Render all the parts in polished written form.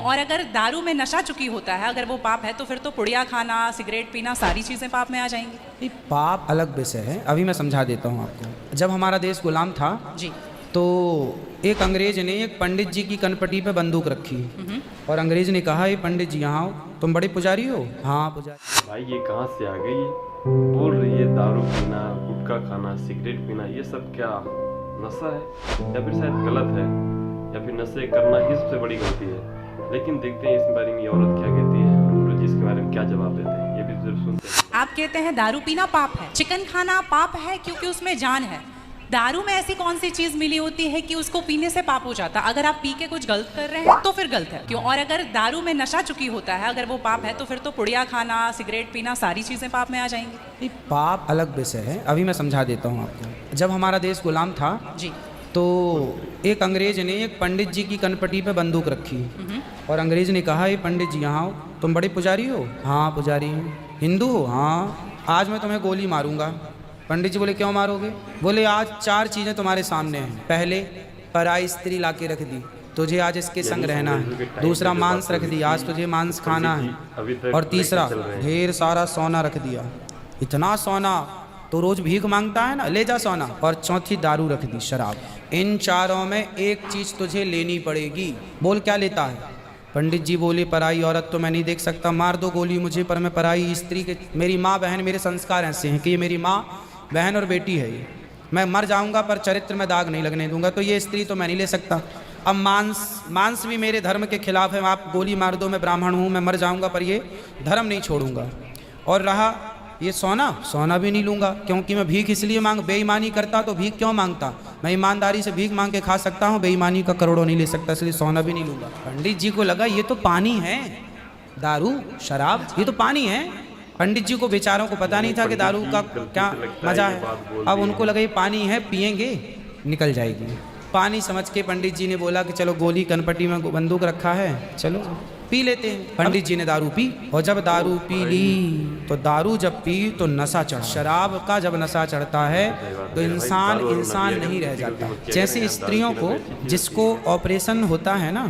और अगर दारू में नशा चुकी होता है, अगर वो पाप है, तो फिर तो पुड़िया खाना, सिगरेट पीना, सारी चीज़ें पाप में आ जाएंगी। ये पाप अलग विषय है, अभी मैं समझा देता हूँ आपको। जब हमारा देश गुलाम था जी, तो एक अंग्रेज ने एक पंडित जी की कनपटी पे बंदूक रखी और अंग्रेज ने कहा, ये पंडित जी यहाँ आओ, तुम बड़े पुजारी हो? हाँ पुजारी। भाई ये कहाँ से आ गई? बोल रही है दारू पीना, गुटखा खाना, सिगरेट पीना, ये सब क्या नशा है या फिर शायद गलत है, या फिर नशे करना ही सबसे बड़ी गलती है। लेकिन देखते हैं इस बारे में ये औरत क्या कहती है और गुरु जी इसके बारे में क्या जवाब देते हैं, ये भी जरूर सुनते हैं। आप कहते हैं दारू पीना पाप है, चिकन खाना पाप है क्योंकि उसमें जान है। दारू में ऐसी कौन सी चीज मिली होती है कि उसको पीने से पाप हो जाता? अगर आप पी के कुछ गलत कर रहे हैं तो फिर गलत है क्यों? और अगर दारू में नशा चुकी होता है, अगर वो पाप है, तो फिर तो पुड़िया खाना, सिगरेट पीना, सारी चीजें पाप में आ जाएंगी। ये पाप अलग विषय है, अभी मैं समझा देता हूँ आपको। जब हमारा देश गुलाम था जी, तो एक अंग्रेज ने एक पंडित जी की कनपटी पे बंदूक रखी और अंग्रेज ने कहा, ये पंडित जी यहाँ आओ, तुम बड़े पुजारी हो? हाँ पुजारी हूँ। हिंदू हो? हाँ। आज मैं तुम्हें गोली मारूंगा। पंडित जी बोले, क्यों मारोगे? बोले, आज 4 चीज़ें तुम्हारे सामने हैं। पहले, पराई स्त्री ला के रख दी, तुझे आज इसके संग रहना है। दूसरा, मांस रख दी, आज तुझे मांस खाना है। और तीसरा, ढेर सारा सोना रख दिया। इतना सोना तो रोज भीख मांगता है ना, ले जा सोना। और चौथी, दारू रख दी, शराब। इन चारों में एक चीज़ तुझे लेनी पड़ेगी। बोल, क्या लेता है? पंडित जी बोले, पराई औरत तो मैं नहीं देख सकता, मार दो गोली मुझे, पर मैं पराई स्त्री के, मेरी माँ बहन, मेरे संस्कार ऐसे हैं कि ये मेरी माँ बहन और बेटी है, ये मैं मर जाऊंगा पर चरित्र में दाग नहीं लगने दूंगा, तो ये स्त्री तो मैं नहीं ले सकता। अब मांस भी मेरे धर्म के खिलाफ है, आप गोली मार दो, मैं ब्राह्मण हूँ, मैं मर जाऊंगा पर ये धर्म नहीं छोड़ूंगा। और रहा ये सोना भी नहीं लूंगा, क्योंकि मैं भीख इसलिए बेईमानी करता तो भीख क्यों मांगता? मैं ईमानदारी से भीख मांग के खा सकता हूँ, बेईमानी का करोड़ों नहीं ले सकता, इसलिए सोना भी नहीं लूंगा। पंडित जी को लगा ये तो पानी है, दारू शराब ये तो पानी है। पंडित जी को बेचारों को पता नहीं था कि दारू का क्या मजा है। अब उनको लगा ये पानी है, पिएंगे निकल जाएगी। पानी समझ के पंडित जी ने बोला कि चलो, गोली कनपटी में बंदूक रखा है, चलो पी लेते हैं। पंडित जी ने दारू पी, और जब दारू पी ली तो दारू जब पी तो नशा चढ़ा। शराब का जब नशा चढ़ता है तो इंसान नहीं रह जाता। जैसे स्त्रियों को जिसको ऑपरेशन होता है ना,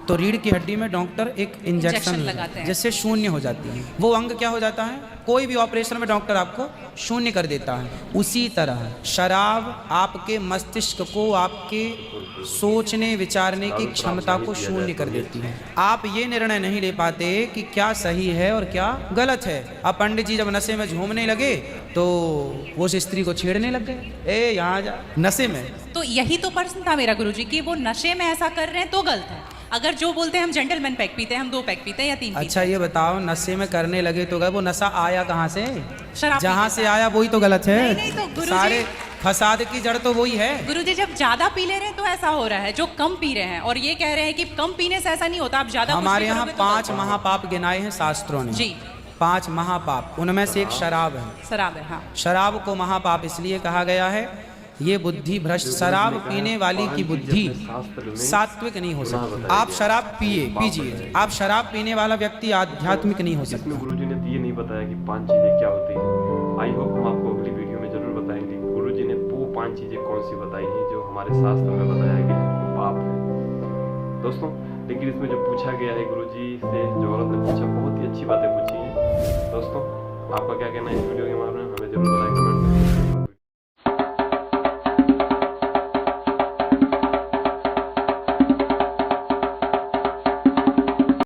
तो रीढ़ की हड्डी में डॉक्टर एक इंजेक्शन लगाते हैं जिससे शून्य हो जाती है, वो अंग क्या हो जाता है? कोई भी ऑपरेशन में डॉक्टर आपको शून्य कर देता है। उसी तरह शराब आपके मस्तिष्क को, आपके सोचने विचारने की क्षमता को शून्य कर देती है। आप ये निर्णय नहीं ले पाते कि क्या सही है और क्या गलत है। अब पंडित जी जब नशे में झूमने लगे तो वो उस स्त्री को छेड़ने लग गए, ए यहाँ जा, नशे में। तो यही तो प्रश्न था मेरा गुरुजी कि वो नशे में ऐसा कर रहे हैं तो गलत है। अगर जो बोलते हैं हम जेंटलमैन पैक पीते हैं, हम 2 पैक पीते हैं या 3 पीते हैं। अच्छा ये बताओ, नशे में करने लगे तो गए, वो नशा आया कहाँ से? शराब जहाँ से आया वही तो गलत है। नहीं तो गुरुजी, सारे फसाद की जड़ तो वही है। गुरुजी जब ज्यादा पी ले रहे हैं तो ऐसा हो रहा है, जो कम पी रहे हैं और ये कह रहे हैं कि कम पीने से ऐसा नहीं होता, आप ज्यादा। हमारे यहाँ 5 महापाप गिनाए हैं शास्त्रों ने जी, 5 महापाप, उनमें से एक शराब है। शराब है, हाँ। शराब को महापाप इसलिए कहा गया है, ये बुद्धि भ्रष्ट, शराब पीने वाली की बुद्धि सात्विक नहीं हो सकती। आप शराब पीजिए, आप शराब पीने वाला व्यक्ति आध्यात्मिक नहीं हो सकता। गुरुजी ने ये नहीं बताया कि 5 चीजें क्या होती हैं। आई होप हम आपको अगली वीडियो में जरूर बताएंगे गुरुजी ने वो 5 चीजें कौन सी बताई हैं जो हमारे शास्त्र में बताया गया है वो पाप है। दोस्तों, लेकिन इसमें जो पूछा गया है गुरुजी से, जो औरत ने पूछा, बहुत ही अच्छी बातें पूछी हैं। दोस्तों, आपका क्या कहना है इस वीडियो के बारे में, हमें जरूर बताएं कमेंट